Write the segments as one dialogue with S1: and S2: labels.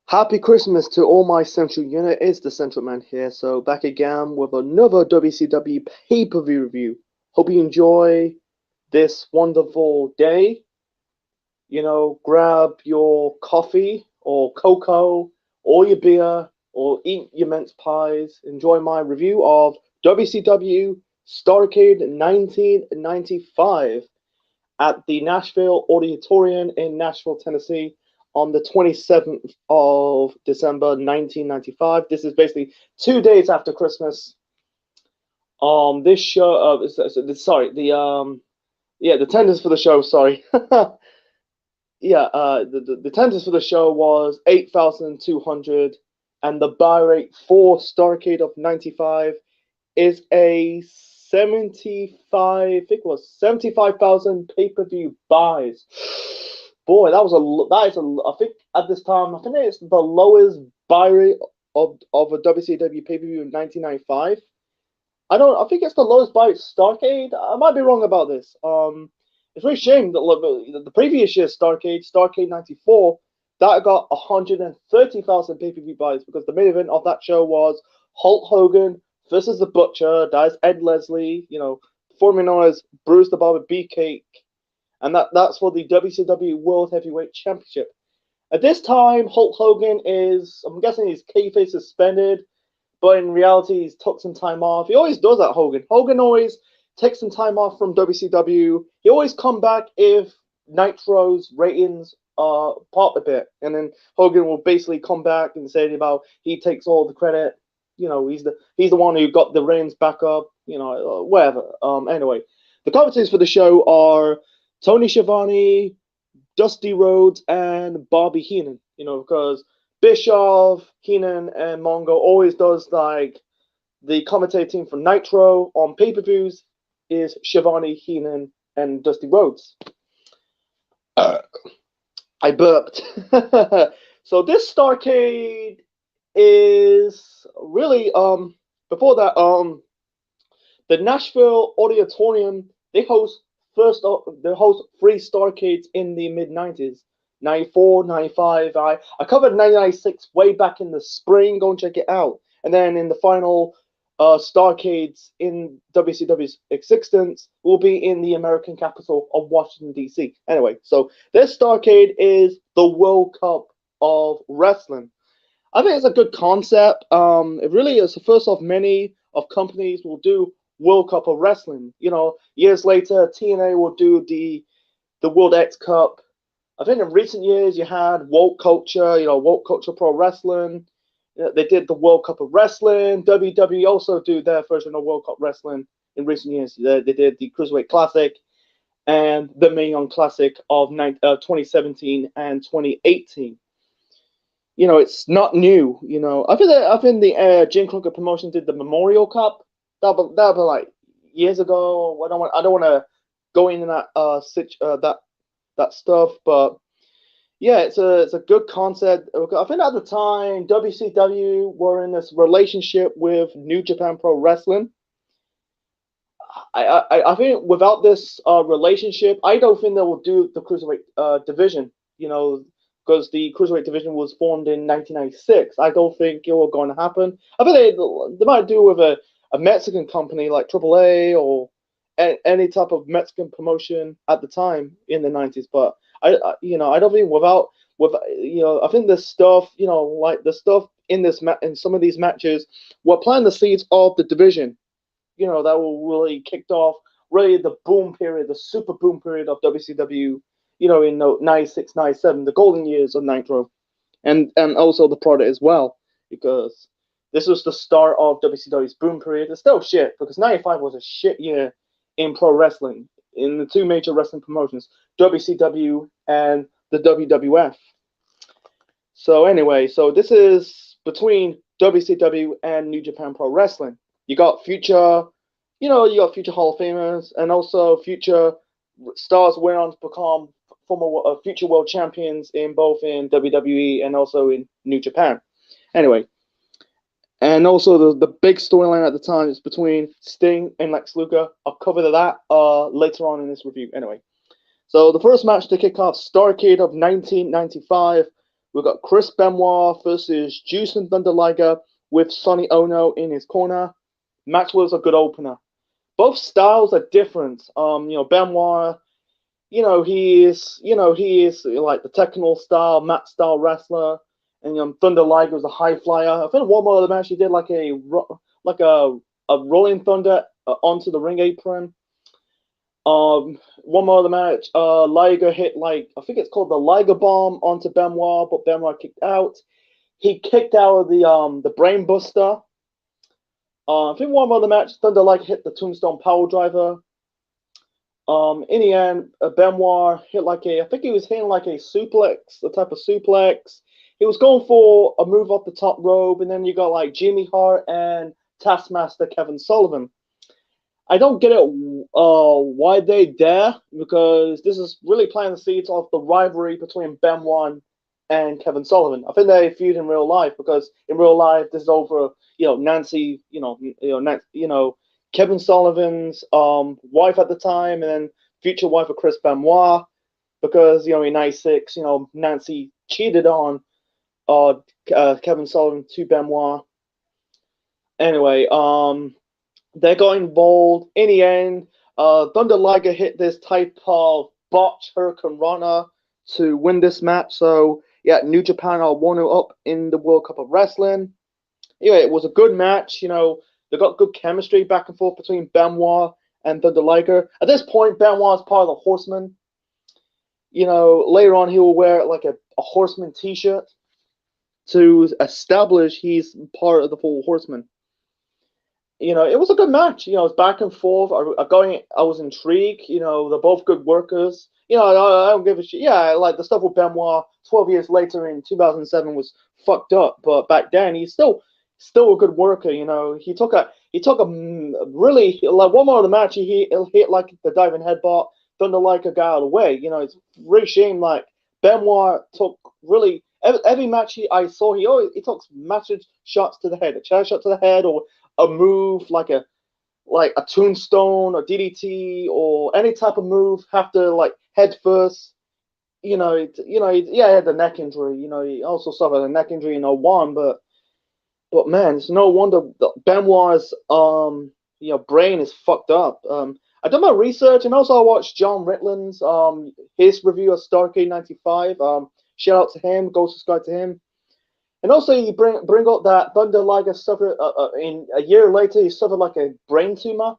S1: Happy Christmas to all my Central unit. It's the Central Man here. So back again with another WCW pay-per-view review. Hope you enjoy this wonderful day. Grab your coffee or cocoa or your beer or eat your mince pies. Enjoy my review of WCW Starrcade 1995 at the Nashville Auditorium in Nashville, Tennessee on the 27th of December 1995. This is basically 2 days after Christmas. This show, sorry, the attendance for the show, sorry. The attendance for the show was 8,200, and the buy rate for Starrcade of 95 is a 75, I think it was 75,000 pay-per-view buys. Boy, I think at this time, I think it's the lowest buy rate of a WCW pay-per-view in 1995. I think it's the lowest buy rate Starrcade. I might be wrong about this. It's really a shame that the previous year's Starrcade 94, that got 130,000 pay-per-view buys because the main event of that show was Hulk Hogan versus the Butcher. That is Ed Leslie, formerly known as Bruce the Barber Beefcake, and that's for the WCW World Heavyweight Championship. At this time, Hulk Hogan I'm guessing he's kayfabe suspended, but in reality, he's took some time off. He always does that, Hogan. Hogan always takes some time off from WCW. He always come back if Nitro's ratings pop a bit, and then Hogan will basically come back and say about he takes all the credit. He's the one who got the ratings back up. Whatever. Anyway, the commentators for the show are Tony Schiavone, Dusty Rhodes, and Bobby Heenan. Because Bischoff, Heenan, and Mongo always does like the commentating for Nitro on pay-per-views is Schiavone, Heenan, and Dusty Rhodes. I burped. So this Starrcade is really before that the Nashville Auditorium they host three Starrcades in the mid-90s. 94, 95. I covered 1996 way back in the spring. Go and check it out. And then in the final Starrcades in WCW's existence will be in the American capital of Washington, D.C. Anyway, so this Starrcade is the World Cup of Wrestling. I think it's a good concept. It really is the first of many of companies will do World Cup of Wrestling. Years later, TNA will do the World X Cup. I think in recent years you had Woke Culture, Woke Culture Pro Wrestling. They did the World Cup of Wrestling. WWE also do their version of World Cup Wrestling in recent years. They did the Cruiserweight Classic and the Mae Young Classic of 2017 and 2018. It's not new. I think the Jim Crockett promotion did the Memorial Cup. That'll be like years ago. I don't want to go into that stuff, but yeah, it's a good concept. I think at the time WCW were in this relationship with New Japan Pro Wrestling. I think without this relationship, I don't think they will do the Cruiserweight division. Because the Cruiserweight division was formed in 1996. I don't think it will going to happen. I think they might do with a Mexican company like AAA or any type of Mexican promotion at the time in the 90s. But I don't think I think the stuff, like the stuff in in some of these matches were planting the seeds of the division, that will really kicked off really the boom period, the super boom period of WCW, in 96, 97, the golden years of Nitro, and also the product as well, because this was the start of WCW's boom period. It's still shit, because 95 was a shit year in pro wrestling, in the two major wrestling promotions, WCW and the WWF. So anyway, this is between WCW and New Japan Pro Wrestling. You got future Hall of Famers, and also future stars went on to become former future world champions in WWE and also in New Japan. Anyway, and also the big storyline at the time is between Sting and Lex Luger. I'll cover that later on in this review. Anyway, so the first match to kick off Starrcade of 1995 We've got Chris Benoit versus Juice and Thunder Liger with Sonny Ono in his corner. Match was a good opener. Both styles are different. Benoit, he is like the technical style, mat style wrestler, and Thunder Liger was a high flyer. I think one more of the match he did like a rolling thunder onto the ring apron. One more of the match, Liger hit I think it's called the Liger bomb onto Benoit, but Benoit kicked out. He kicked out of the Brain Buster. I think one more of the match, Thunder Liger hit the Tombstone Power Driver. In the end, Benoit hit I think he was hitting like a suplex, the type of suplex. He was going for a move off the top rope, and then you got like Jimmy Hart and Taskmaster Kevin Sullivan. I don't get it why they dare, because this is really planting the seeds of the rivalry between Benoit and Kevin Sullivan. I think they feud in real life, because in real life this is over Nancy, Kevin Sullivan's wife at the time, and then future wife of Chris Benoit, because in '96 Nancy cheated on Kevin Sullivan to Benoit. Anyway, they got involved. In the end, Thunder Liger hit this type of botch Hurricane Rana to win this match. So, yeah, New Japan are 1-0 up in the World Cup of Wrestling. Anyway, it was a good match. They got good chemistry back and forth between Benoit and Thunder Liger. At this point, Benoit is part of the Horsemen. Later on, he will wear like a Horseman T-shirt to establish he's part of the full Horsemen. It was a good match. It was back and forth. I was intrigued. They're both good workers. I don't give a shit. Yeah, like the stuff with Benoit 12 years later in 2007 was fucked up, but back then he's still a good worker. He took a really like one more of the match. He hit like the diving headbutt. Thunder Liger got out of the way. It's really shame. Like Benoit took really every match I saw. He took massive shots to the head, a chair shot to the head, or a move like a tombstone or DDT or any type of move have to like head first. He had the neck injury. He also suffered a neck injury in '01, but man, it's no wonder Benoit's brain is fucked up. I done my research, and also I watched John Ritland's his review of Starrcade '95. Shout out to him. Go subscribe to him. And also, you bring up that Thunder Liger suffered in a year later. He suffered like a brain tumor.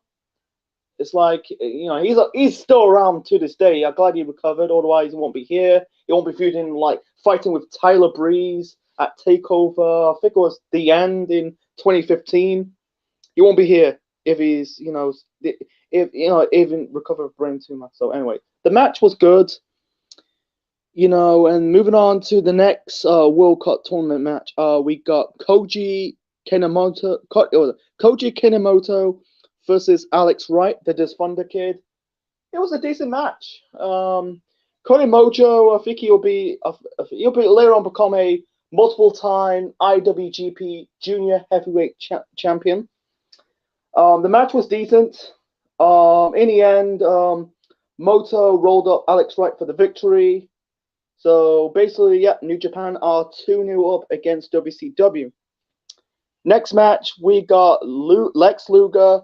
S1: It's like he's still around to this day. I'm glad he recovered. Otherwise, he won't be here. He won't be feuding fighting with Tyler Breeze at Takeover. I think it was The End in 2015. He won't be here if he's even recovered brain tumor. So anyway, the match was good. And moving on to the next World Cup tournament match, we got Koji Kanemoto versus Alex Wright, the Dysfunder Kid. It was a decent match. Kanemoto, I think he'll be later on become a multiple-time IWGP Junior Heavyweight Champion. The match was decent. In the end, Moto rolled up Alex Wright for the victory. So basically, yeah, New Japan are 2-0 up against WCW. Next match, we got Lex Luger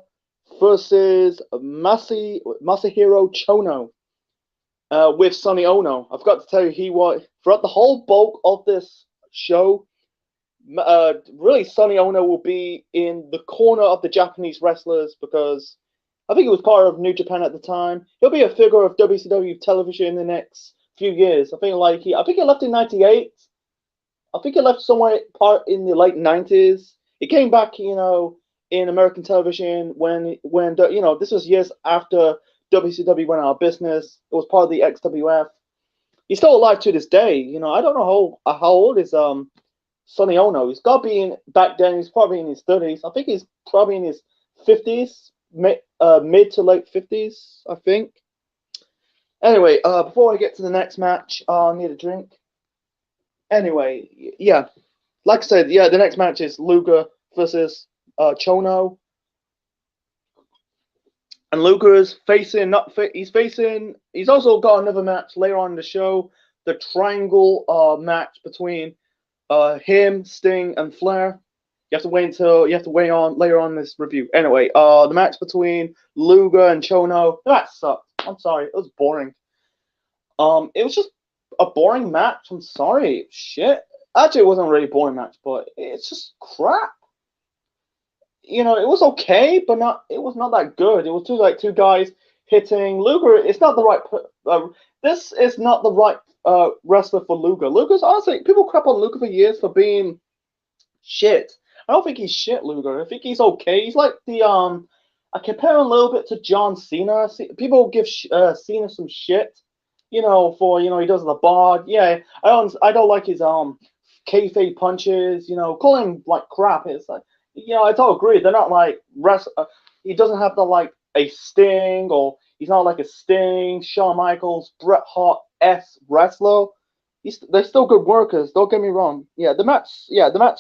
S1: versus Masahiro Chono with Sonny Ono. I forgot to tell you, throughout the whole bulk of this show, really Sonny Ono will be in the corner of the Japanese wrestlers, because I think he was part of New Japan at the time. He'll be a figure of WCW television in the next few years. I think he left in '98. I think he left somewhere part in the late '90s. He came back, in American television when this was years after WCW went out of business. It was part of the XWF. He's still alive to this day. I don't know how old is Sonny Ono. He's got to be back then. He's probably in his 30s. I think he's probably in his 50s, mid to late 50s. I think. Anyway, before I get to the next match, I need a drink. Anyway, yeah, like I said, yeah, the next match is Luger versus Chono, and Luger is facing He's also got another match later on in the show the triangle match between him, Sting, and Flair. You have to wait until later on this review. Anyway, the match between Luger and Chono, that sucked. I'm sorry, it was boring. It was just a boring match. I'm sorry, shit. Actually, it wasn't a really boring match, but it's just crap. You know, it was okay, but it was not that good. It was two guys hitting Luger. It's not the right. This is not the right wrestler for Luger. Luger's honestly, people crap on Luger for years for being shit. I don't think he's shit, Luger. I think he's okay. He's like the I compare him a little bit to John Cena. People give Cena some shit, you know, for he does the bod. Yeah, I don't like his kayfabe punches. You know, call him like crap. It's like, I totally agree. They're not like he doesn't have a Sting, or he's not like a Sting, Shawn Michaels, Bret Hart-esque wrestler. They're still good workers. Don't get me wrong. The match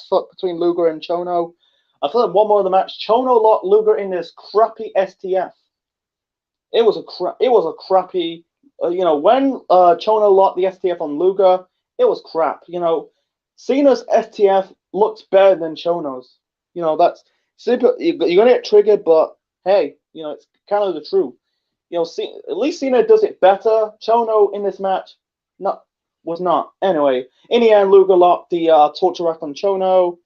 S1: sucked between Luger and Chono. I thought one more of the match. Chono locked Luger in this crappy STF. It was a crappy. When Chono locked the STF on Luger, it was crap. Cena's STF looks better than Chono's. That's super. You're gonna get triggered, but hey, it's kind of the truth. At least Cena does it better. Chono in this match, was not. Anyway, in the end, Luger locked the torture rack on Chono,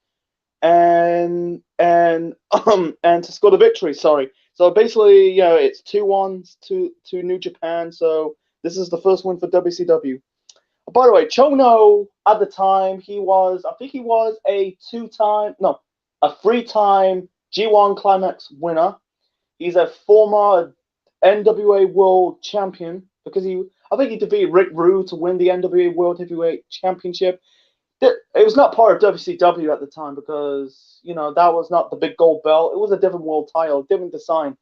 S1: and to score the victory. Sorry. So basically, it's 2-1 to New Japan. So this is the first win for WCW. By the way, Chono at the time, I think he was a 3-time G1 Climax winner. He's a former NWA World Champion because I think he defeated Rick Rude to win the NWA World Heavyweight Championship. It was not part of WCW at the time because, that was not the big gold belt. It was a different world title, different design.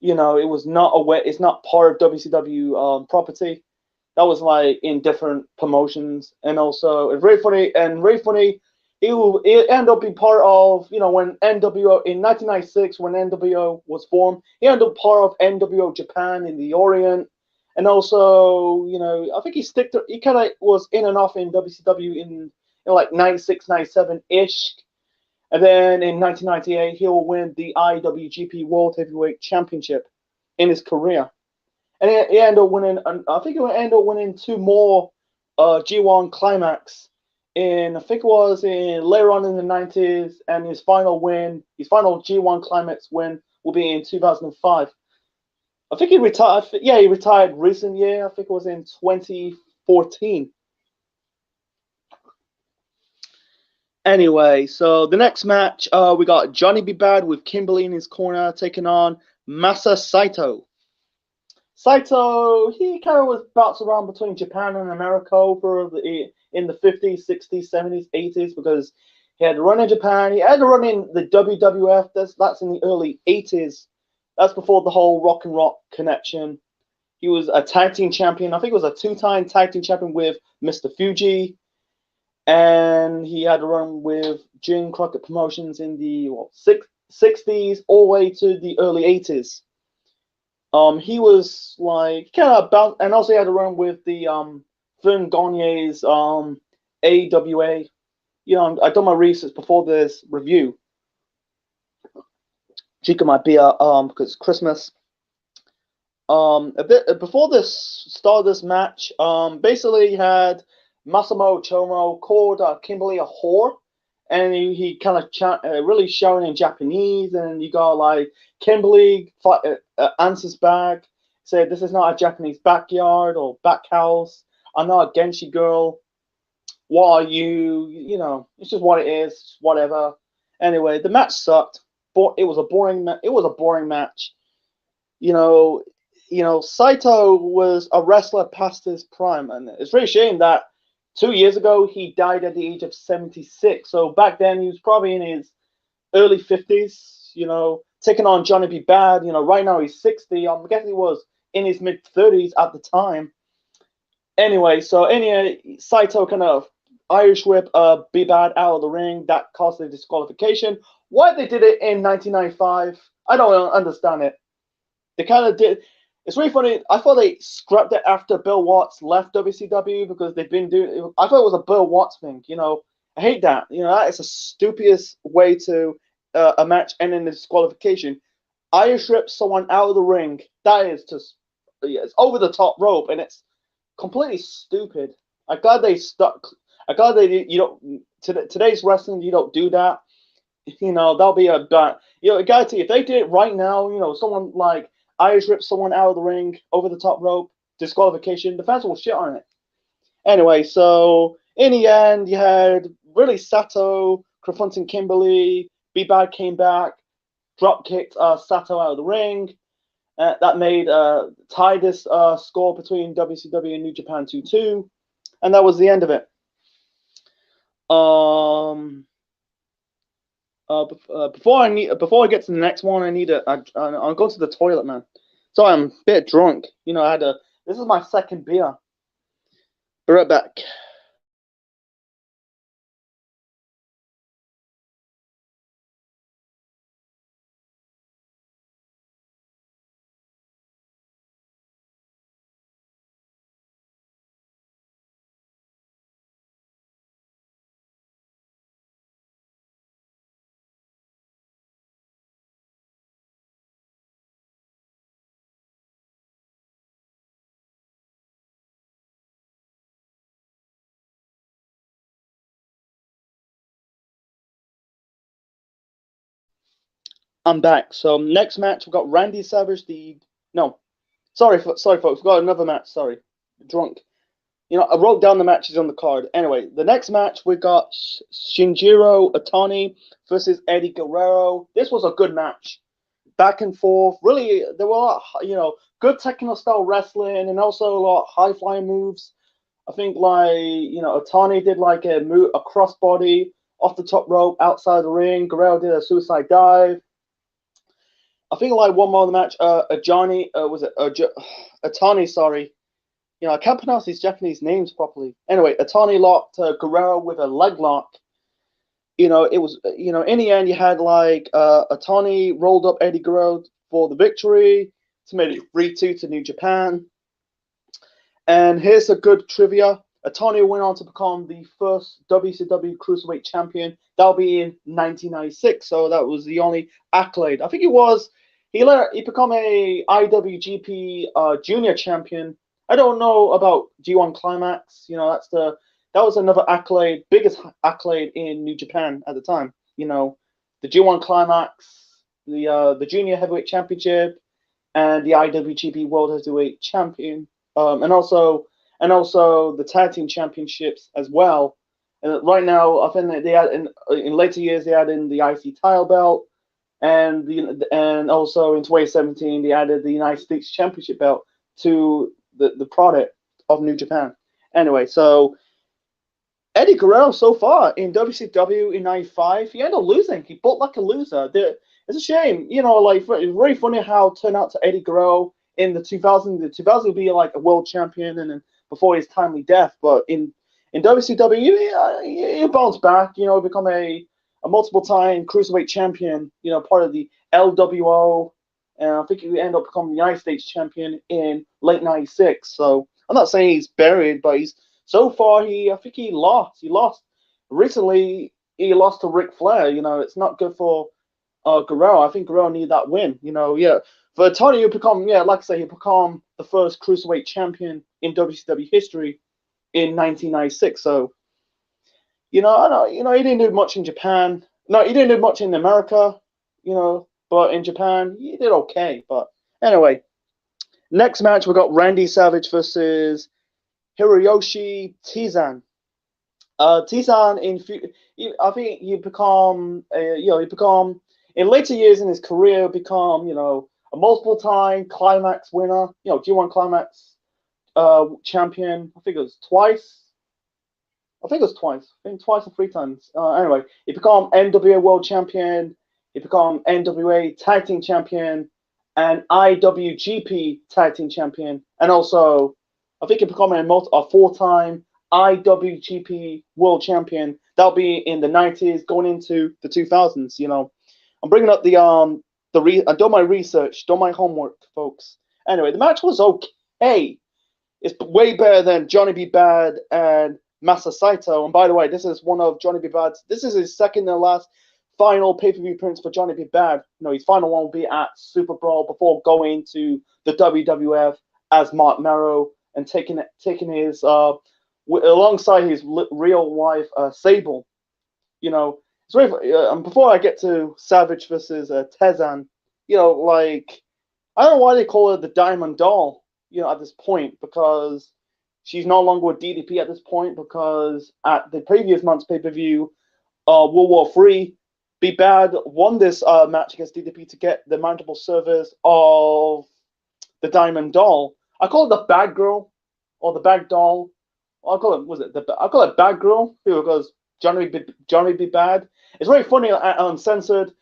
S1: It was it's not part of WCW property. That was like in different promotions. And also, it's very funny. It ended up being part of, when NWO, in 1996, when NWO was formed, he ended up part of NWO Japan in the Orient. And also, I think he kind of was in and off in WCW in like 96, 97-ish. And then in 1998, he'll win the IWGP World Heavyweight Championship in his career. And he ended up winning, I think he ended up winning 2 more G1 Climax I think it was later on in the 90s, and his final G1 Climax win will be in 2005. I think he retired. Yeah, he retired recent year. I think it was in 2014. Anyway, so the next match, we got Johnny B. Bad with Kimberly in his corner taking on Masa Saito. Saito, he kind of was bounced around between Japan and America in the 50s, 60s, 70s, 80s, because he had to run in Japan. He had to run in the WWF. That's in the early 80s. That's before the whole Rock and Rock connection. He was a tag team champion. I think it was a 2-time tag team champion with Mr. Fuji. And he had to run with Jim Crockett Promotions in the 60s all the way to the early 80s. He was like kind of about, and also he had to run with the Vern Gagne's AWA. I done my research before this review. Chica might be because it's Christmas. A bit before this start of this match, basically he had Masamu Chono called Kimberly a whore, and he kind of really shouting in Japanese, and you got like Kimberly answers back, said, "This is not a Japanese backyard or back house. I'm not a Genshi girl. What are you? It's just what it is. Whatever." Anyway, the match sucked. It was a boring match. Saito was a wrestler past his prime, and it's really a shame that 2 years ago he died at the age of 76. So back then he was probably in his early 50s. Taking on Johnny B. Bad. Right now he's 60. I'm guessing he was in his mid 30s at the time. Anyway, Saito kind of Irish whip B. Bad out of the ring. That caused the disqualification. Why they did it in 1995, I don't understand it. They kind of did. It's really funny. I thought they scrapped it after Bill Watts left WCW because they've been doing. I thought it was a Bill Watts thing. I hate that. That is the stupidest way to a match ending in disqualification. I strip someone out of the ring. That is just, yeah, it's over the top rope, and it's completely stupid. I'm glad they stuck. I'm glad they you don't today's wrestling. You don't do that. That'll be a bad. I gotta tell you, if they did it right now, someone like Irish rip someone out of the ring over the top rope, disqualification, the fans will shit on it. Anyway, so in the end, you had really Sato confronting Kimberly. B-Bad came back, drop kicked Sato out of the ring. That made tied this score between WCW and New Japan 2-2, and that was the end of it. Before I get to the next one, I'm going to the toilet, man. Sorry, I'm a bit drunk. This is my second beer. Be right back. I'm back. So next match, we've got Randy Savage. No, sorry, folks. We've got another match. Sorry, drunk. I wrote down the matches on the card. Anyway, the next match we got Shinjiro Otani versus Eddie Guerrero. This was a good match, back and forth. Really, there were a lot, good technical style wrestling and also a lot of high flying moves. I think Otani did like a crossbody off the top rope outside the ring. Guerrero did a suicide dive. I think like one more in the match. Otani? Sorry, I can't pronounce these Japanese names properly. Anyway, Otani locked Guerrero with a leg lock. It was, in the end, you had like Otani rolled up Eddie Guerrero for the victory to make it 3-2 to New Japan. And here's a good trivia. Otani went on to become the first WCW Cruiserweight Champion. That'll be in 1996, so that was the only accolade. I think he became a IWGP Junior Champion. I don't know about G1 Climax. That was another accolade, biggest accolade in New Japan at the time. The G1 Climax, the Junior Heavyweight Championship, and the IWGP World Heavyweight Champion, and also the Tag Team Championships as well. And right now, I think that they had in later years they added the IC title belt, and also in 2017 they added the United States Championship belt to the product of New Japan. Anyway, so Eddie Guerrero so far in WCW in '95, he ended up losing. He booked like a loser. It's a shame, it's very funny how it turned out to Eddie Guerrero in the 2000s. The 2000s would be like a world champion, and then before his timely death. But in WCW, he bounced back. Become a multiple-time cruiserweight champion. Part of the LWO, and I think he ended up becoming the United States champion in late '96. So I'm not saying he's buried, but so far I think he lost. He lost recently. He lost to Ric Flair. It's not good for Guerrero. I think Guerrero needed that win. For Tony, he become the first cruiserweight champion in WCW history in 1996. So, I know, he didn't do much in Japan. No, he didn't do much in America. But in Japan, he did okay. But anyway, next match we got Randy Savage versus Hiroyoshi Tizan. Tizan I think he become in later years in his career become a multiple-time Climax winner, G1 Climax champion. I think it was twice. I think twice or three times. Anyway, he became NWA World Champion. He became NWA Tag Team Champion and IWGP Tag Team Champion, and also I think he became a four-time IWGP World Champion. That'll be in the 90s, going into the 2000s. I'm bringing up I done my research, done my homework, folks, Anyway, the match was okay. It's way better than Johnny B. Bad and Masa Saito. And by the way, this is one of Johnny B. Bad's. This is his second and last final pay-per-view appearance for Johnny B. Bad. His final one will be at Super Brawl before going to the WWF as Mark Merrow and taking his alongside his real wife Sable. It's very. Before I get to Savage versus Tezan, like I don't know why they call her the Diamond Doll. At this point, because she's no longer with DDP at this point, because at the previous month's pay-per-view, World War III, B. Bad won this match against DDP to get the mountable service of the Diamond Doll. I call it the Bad Girl, or the Bad Doll. I call it Bad Girl, because Johnny B. Bad. It's very funny, uncensored.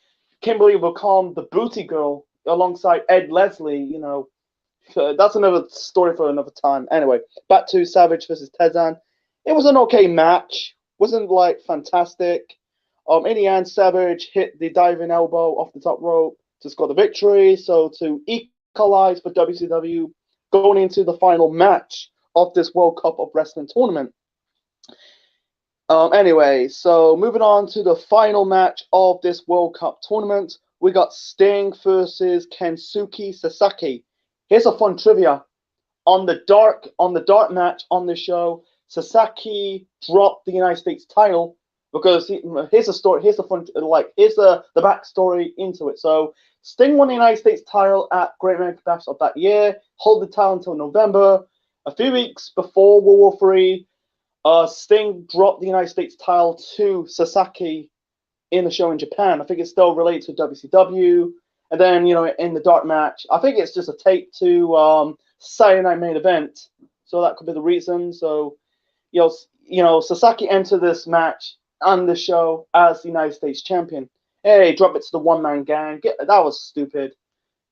S1: Kimberly will become the Booty Girl alongside Ed Leslie, that's another story for another time. Anyway, back to Savage versus Tezan. It was an okay match. Wasn't like fantastic. In the end, Savage hit the diving elbow off the top rope to score the victory. So to equalize for WCW going into the final match of this World Cup of Wrestling tournament. Anyway, so moving on to the final match of this World Cup tournament, we got Sting versus Kensuke Sasaki. Here's a fun trivia. On the dark match on the show, Sasaki dropped the United States title because here's the story. Here's the fun, here's the backstory into it. So Sting won the United States title at Great American Bash of that year. Hold the title until November. A few weeks before World War III, Sting dropped the United States title to Sasaki in the show in Japan. I think it's still related to WCW. And then, in the dark match, I think it's just a tape to Saturday Night Main Event. So that could be the reason. So, Sasaki entered this match on the show as the United States champion. Hey, drop it to the one-man gang. That was stupid.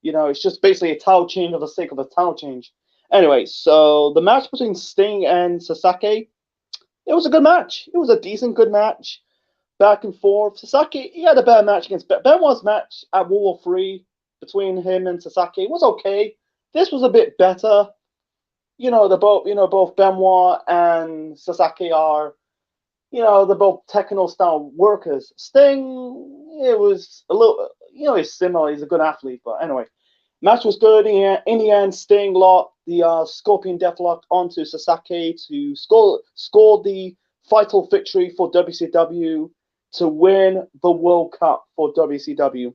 S1: It's just basically a title change for the sake of a title change. Anyway, so the match between Sting and Sasaki, it was a good match. It was a decent, good match. Back and forth. Sasaki, he had a better match against Benoit's match at World War III between him and Sasaki. It was okay. This was a bit better. Both Benoit and Sasaki are, they're both technical style workers. Sting, it was a little, he's similar. He's a good athlete, but anyway, match was good. In the end, Sting locked the Scorpion Deathlock onto Sasaki to score the vital victory for WCW to win the World Cup for WCW.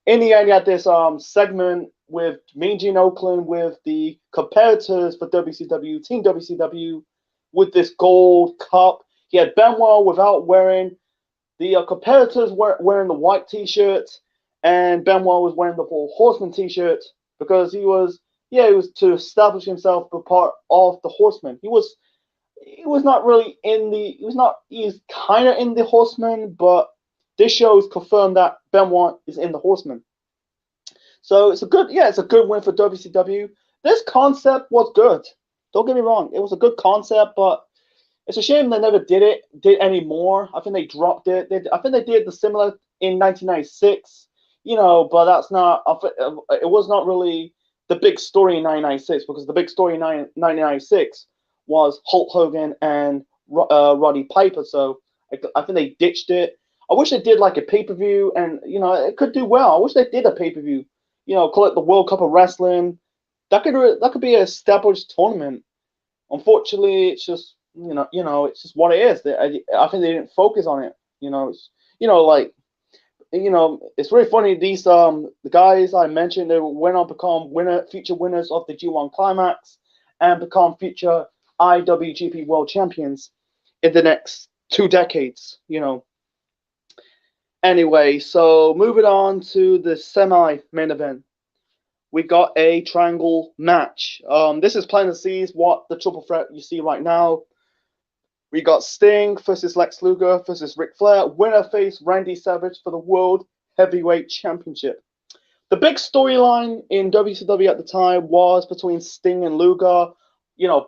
S1: In the end, you had this segment with Mean Gene Okerlund with the competitors for WCW, Team WCW, with this gold cup. He had Benoit without wearing the competitors wearing the white T-shirt, and Benoit was wearing the Four Horsemen T-shirt because he was to establish himself as part of the Horsemen. He's kind of in the Horsemen, but this show has confirmed that Benoit is in the Horsemen. So it's a good win for WCW. This concept was good. Don't get me wrong, it was a good concept, but it's a shame they never did anymore. I think they dropped it. I think they did the similar in 1996, but that's not. It was not really the big story in 1996 because the big story in 1996 was Hulk Hogan and Roddy Piper. So I think they ditched it. I wish they did like a pay-per-view, and it could do well. I wish they did a pay-per-view. Call it the World Cup of Wrestling. That could be an established tournament. Unfortunately, it's just it's just what it is. I think they didn't focus on it. It's very funny. These the guys I mentioned, they went on to become future winners of the G1 Climax and become future IWGP World Champions in the next 2 decades. Anyway, so moving on to the semi-main event. We got a triangle match. This is plain to see what the triple threat you see right now. We got Sting versus Lex Luger versus Ric Flair. Winner faced Randy Savage for the World Heavyweight Championship. The big storyline in WCW at the time was between Sting and Luger.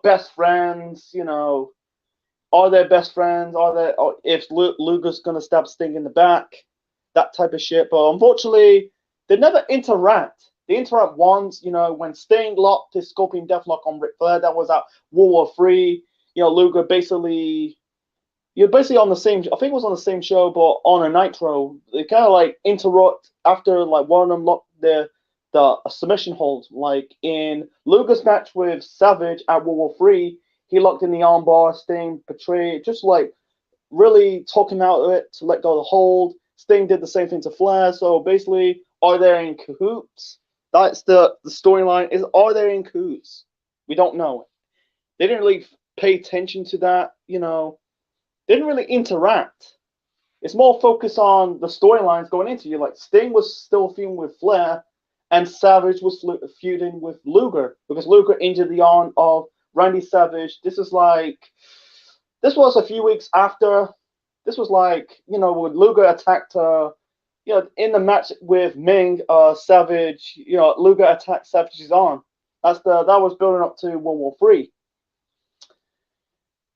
S1: Best friends. Are they best friends? If Luger's gonna stab Sting in the back, that type of shit. But unfortunately, they never interact. They interrupt once, when Sting locked his Scorpion Deathlock on Ric Flair. That was at World War III. Luger basically, you're basically on the same. I think it was on the same show, but on a Nitro. They kind of like interrupt after like one of them locked the submission hold. Like in Luger's match with Savage at World War III, he locked in the armbar. Sting betrayed, just like really talking out of it to let go of the hold. Sting did the same thing to Flair. So basically, are they in cahoots? That's the storyline. Is are they in cahoots? We don't know it. They didn't really pay attention to that. They didn't really interact. It's more focused on the storylines going into you. Like Sting was still feuding with Flair, and Savage was feuding with Luger because Luger injured the arm of Randy Savage. This was a few weeks after. This was like, when Luger attacked, in the match with Ming, Savage, Luger attacked Savage's arm. That was building up to World War III.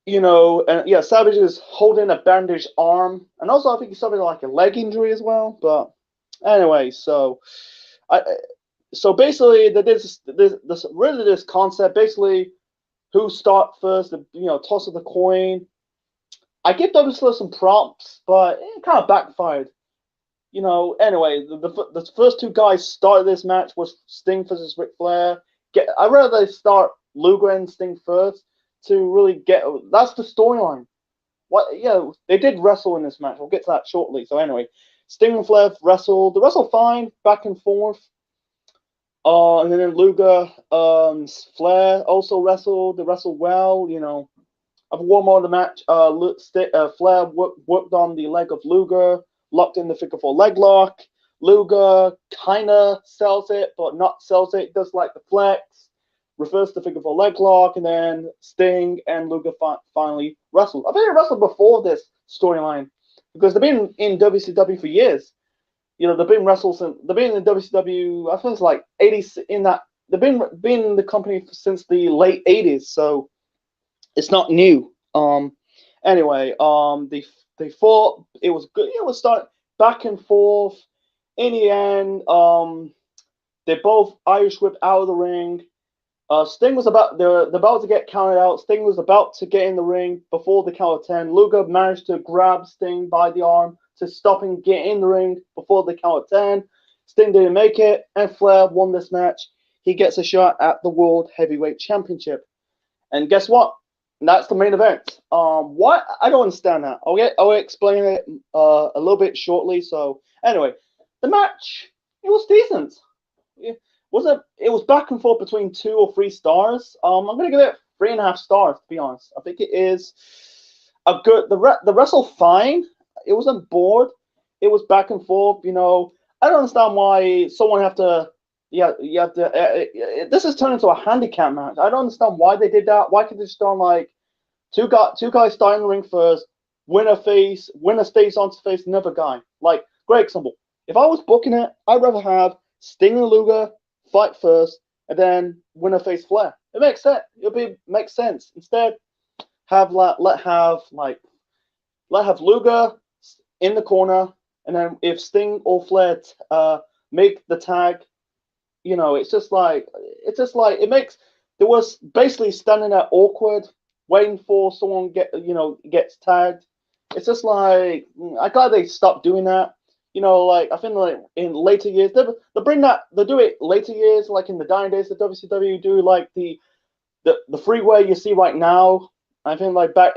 S1: And yeah, Savage is holding a bandaged arm, and also I think he's suffering like a leg injury as well. But anyway, so basically, this concept basically who start first, toss of the coin. I give WCW some props, but it kind of backfired. Anyway, the first two guys started this match was Sting versus Ric Flair. I'd rather they start Luger and Sting first to really get. That's the storyline. They did wrestle in this match. We'll get to that shortly. So anyway, Sting and Flair wrestled. They wrestled fine, back and forth. And then Luger, Flair also wrestled. They wrestled well. I've one more of the match. Flair worked on the leg of Luger, locked in the figure four leg lock. Luger kind of sells it, but not sells it. Does like the flex, reverse the figure four leg lock, and then Sting and Luger finally wrestled. I think they wrestled before this storyline because they've been in WCW for years. They've been in WCW. I think it's like 80s in that. They've been in the company since the late 80s, so it's not new. Anyway, they fought. It was good. It was start back and forth. In the end, they both Irish whipped out of the ring. Sting was they're about to get counted out. Sting was about to get in the ring before the count of 10. Luger managed to grab Sting by the arm to stop him get in the ring before the count of 10. Sting didn't make it, and Flair won this match. He gets a shot at the World Heavyweight Championship. And guess what? That's the main event. What? I don't understand that. I'll explain it a little bit shortly. So anyway, the match, it was decent. It was back and forth between 2 or 3 stars. I'm gonna give it 3.5 stars to be honest. I think it is a good. The wrestle fine. It wasn't bored. It was back and forth. I don't understand why someone have to. Yeah, you have to. This has turned into a handicap match. I don't understand why they did that. Why could they just done like two guys start in the ring first, winner stays on to face another guy. Like great example. If I was booking it, I'd rather have Sting and Luger fight first, and then winner face Flair. It makes sense. Makes sense. Instead, let have Luger in the corner, and then if Sting or Flair make the tag, it's just like it makes. There was basically standing there awkward, waiting for someone gets tagged. It's just like I'm glad they stopped doing that. I think like in later years they do it later years, like in the dying days of WCW do like the freeway you see right now. I think like back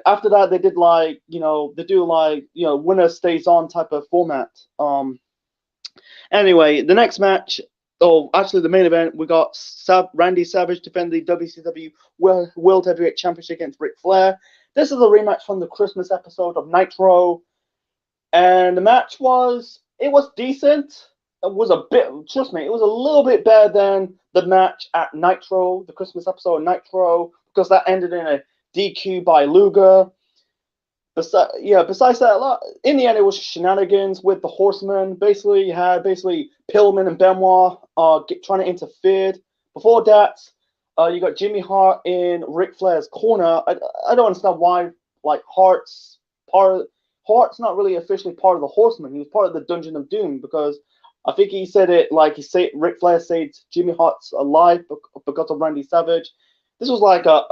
S1: after that they did like they do like winner stays on type of format. Anyway, the next match, actually the main event, we got Randy Savage defend the WCW World Heavyweight Championship against Ric Flair. This is a rematch from the Christmas episode of Nitro, and the match was decent. It was trust me, it was a little bit better than the match at Nitro, the Christmas episode of Nitro, because that ended in a DQ by Luger. Besides that, in the end, it was shenanigans with the Horsemen. Basically, you had Pillman and Benoit trying to interfere. Before that, you got Jimmy Hart in Ric Flair's corner. I don't understand why, like, Hart's not really officially part of the Horsemen. He was part of the Dungeon of Doom because I think he said it like Ric Flair said Jimmy Hart's alive because of Randy Savage. This was like a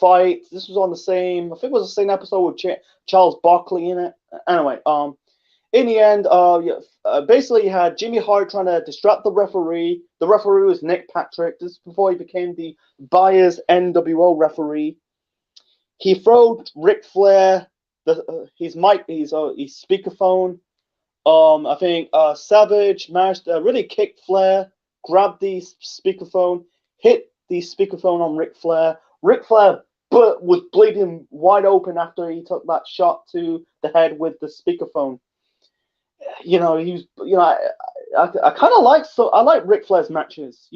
S1: fight. This was on the same. I think it was the same episode with Charles Barkley in it. Anyway, in the end, basically you had Jimmy Hart trying to distract the referee. The referee was Nick Patrick. This is before he became the Bias NWO referee. He threw Ric Flair his speakerphone. I think Savage managed to really kick Flair, grab the speakerphone, hit the speakerphone on Ric Flair. Ric Flair was bleeding wide open after he took that shot to the head with the speakerphone. He was, I kind of I like Ric Flair's matches.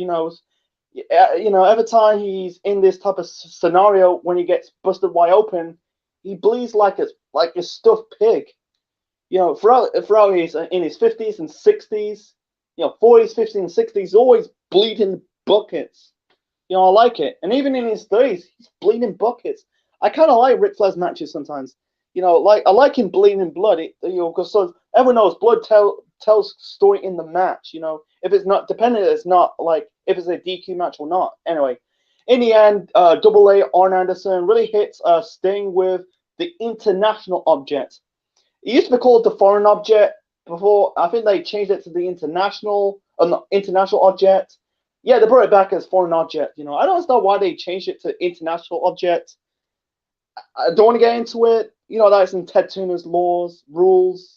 S1: Every time he's in this type of scenario, when he gets busted wide open, he bleeds like a stuffed pig. Throughout he's in his 50s and 60s, 40s, 50s, and 60s, he's always bleeding buckets. I like it. And even in his 30s, he's bleeding buckets. I kind of like Ric Flair's matches sometimes. I like him bleeding blood. Because everyone knows blood tells story in the match. If it's not dependent, it's not like if it's a DQ match or not. Anyway, in the end, Double A Arn Anderson really hits Sting with the international object. It used to be called the foreign object before. I think they changed it to the international object. Yeah, they brought it back as foreign object. I don't understand why they changed it to international object. I don't want to get into it. That's in Ted Turner's rules.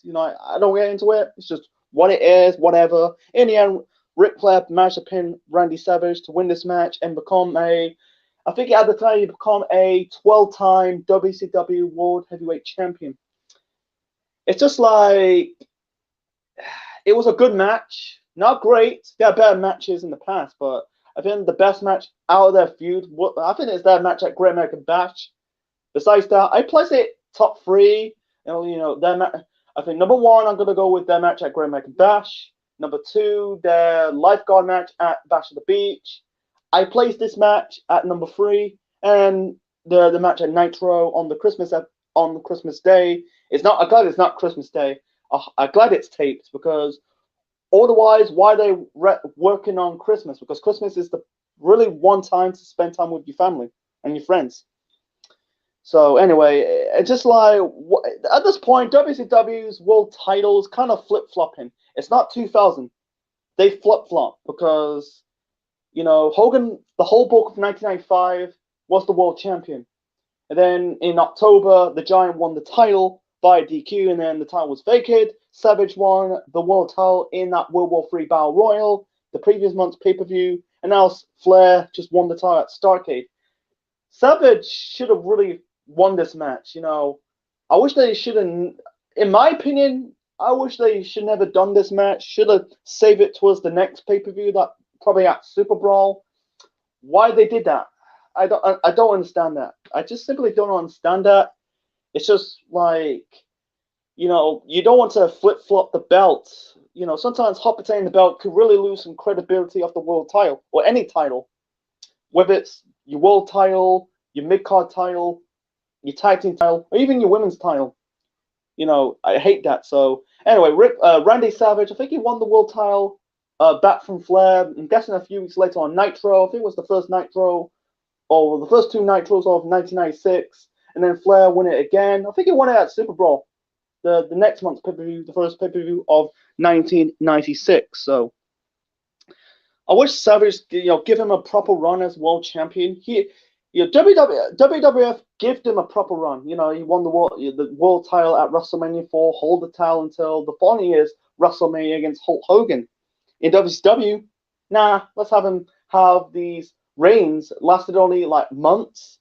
S1: I don't get into it. It's just what it is, whatever. In the end, Ric Flair managed to pin Randy Savage to win this match and become I think at the time he became a 12-time WCW World Heavyweight Champion. It's just like, it was a good match. Not great. There are better matches in the past, but I think the best match out of their feud, I think it's their match at Great American Bash. Besides that, I place it top 3. I think number 1, I'm going to go with their match at Great American Bash. Number 2, their lifeguard match at Bash of the Beach. I place this match at number 3, and the match at Nitro on the Christmas Day. I'm glad it's not Christmas Day. I'm glad it's taped, because otherwise, why are they working on Christmas? Because Christmas is the really one time to spend time with your family and your friends. So anyway, it's just like, at this point, WCW's world titles kind of flip-flopping. It's not 2000. They flip-flop because, Hogan, the whole bulk of 1995, was the world champion. And then in October, the Giant won the title by DQ, and then the title was vacated. Savage won the world title in that World War III Battle Royal, the previous month's pay-per-view, and now Flair just won the title at Starrcade. Savage should have really won this match. I wish they should have, in my opinion, I wish they should never done this match. Should have saved it towards the next pay-per-view, that probably at Super Brawl. Why they did that, I don't understand that. I just simply don't understand that. It's just like, you don't want to flip-flop the belt. Sometimes hot potato the belt could really lose some credibility of the world title, or any title. Whether it's your world title, your mid-card title, your tag team title, or even your women's title. I hate that. So anyway, Randy Savage, I think he won the world title back from Flair. I'm guessing a few weeks later on Nitro. I think it was the first Nitro, or the first 2 Nitros of 1996. And then Flair won it again. I think he won it at Super Brawl, the next month's pay-per-view, the first pay-per-view of 1996. So I wish Savage, give him a proper run as world champion. WWF gave him a proper run. He won the world title at WrestleMania 4, hold the title until the following year's WrestleMania against Hulk Hogan. In WCW, let's have him have these reigns lasted only like months.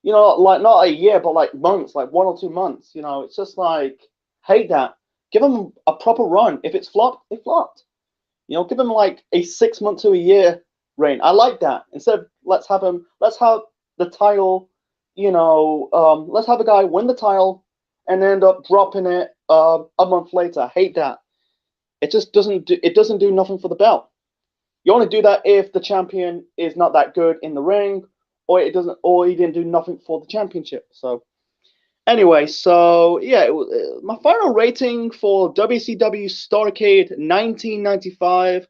S1: Like not a year, but like months, like 1 or 2 months. It's just like, hate that. Give him a proper run. If it's flopped, it flopped. Give him like a 6 month to a year reign. I like that. Instead of let's have the title, let's have a guy win the title and end up dropping it a month later. I hate that. It just doesn't do nothing for the belt. You only do that if the champion is not that good in the ring, or he didn't do nothing for the championship. So Anyway, so yeah, my final rating for WCW Starrcade 1995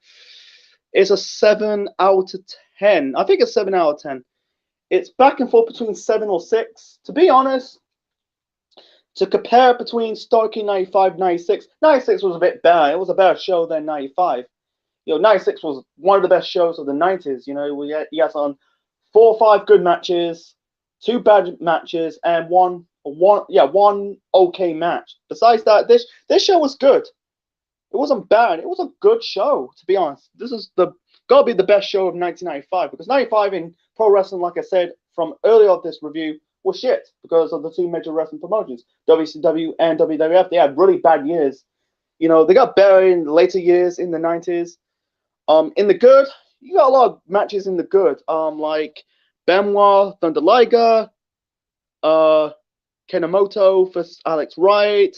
S1: is a 7 out of 10. I think it's 7 out of 10. It's back and forth between 7 or 6. To be honest, to compare between Starrcade 95, 96, 96 was a bit better. It was a better show than 95. 96 was one of the best shows of the 90s. He had on 4 or 5 good matches, 2 bad matches, and one okay match. Besides that, this show was good. It wasn't bad. It was a good show, to be honest. This is gotta be the best show of 1995, because 95 in pro wrestling, like I said from earlier of this review, was shit because of the 2 major wrestling promotions, WCW and WWF. They had really bad years. They got better in later years in the 90s. In the good, you got a lot of matches in the good. Like Benoit, Thunder Liger, Kenamoto versus Alex Wright,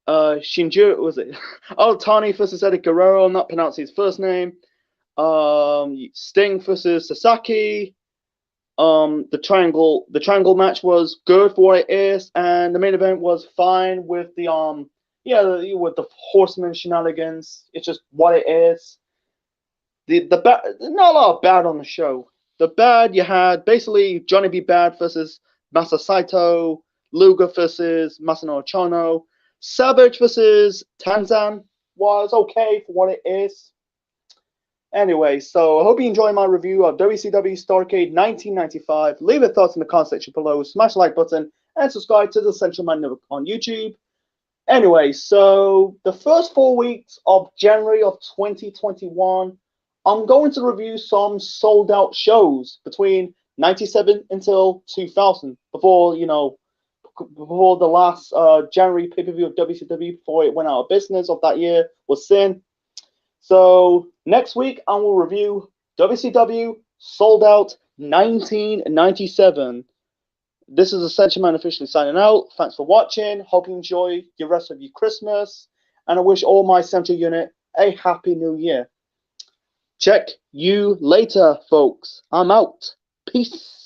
S1: Shinju, was it? Tani versus Eddie Guerrero. I'm not pronouncing his first name. Sting versus Sasaki. The triangle match was good for what it is, and the main event was fine with the with the horseman shenanigans. It's just what it is. The bad, not a lot of bad on the show. The bad, you had basically Johnny B. Bad versus Masa Saito, Luger versus Masanori Chono, Savage versus Tanzan was okay for what it is. Anyway, so I hope you enjoyed my review of WCW Starrcade 1995. Leave your thoughts in the comment section below, smash the like button, and subscribe to the Central Man Network on YouTube. Anyway, so the first 4 weeks of January of 2021, I'm going to review some sold out shows between 97 until 2000, before the last January pay-per-view of WCW before it went out of business of that year was Sin. So next week I will review WCW Sold Out 1997. This is Essential Man officially signing out. Thanks for watching. Hope you enjoy the rest of your Christmas, and I wish all my Central unit a happy New Year. Check you later, folks. I'm out. Peace.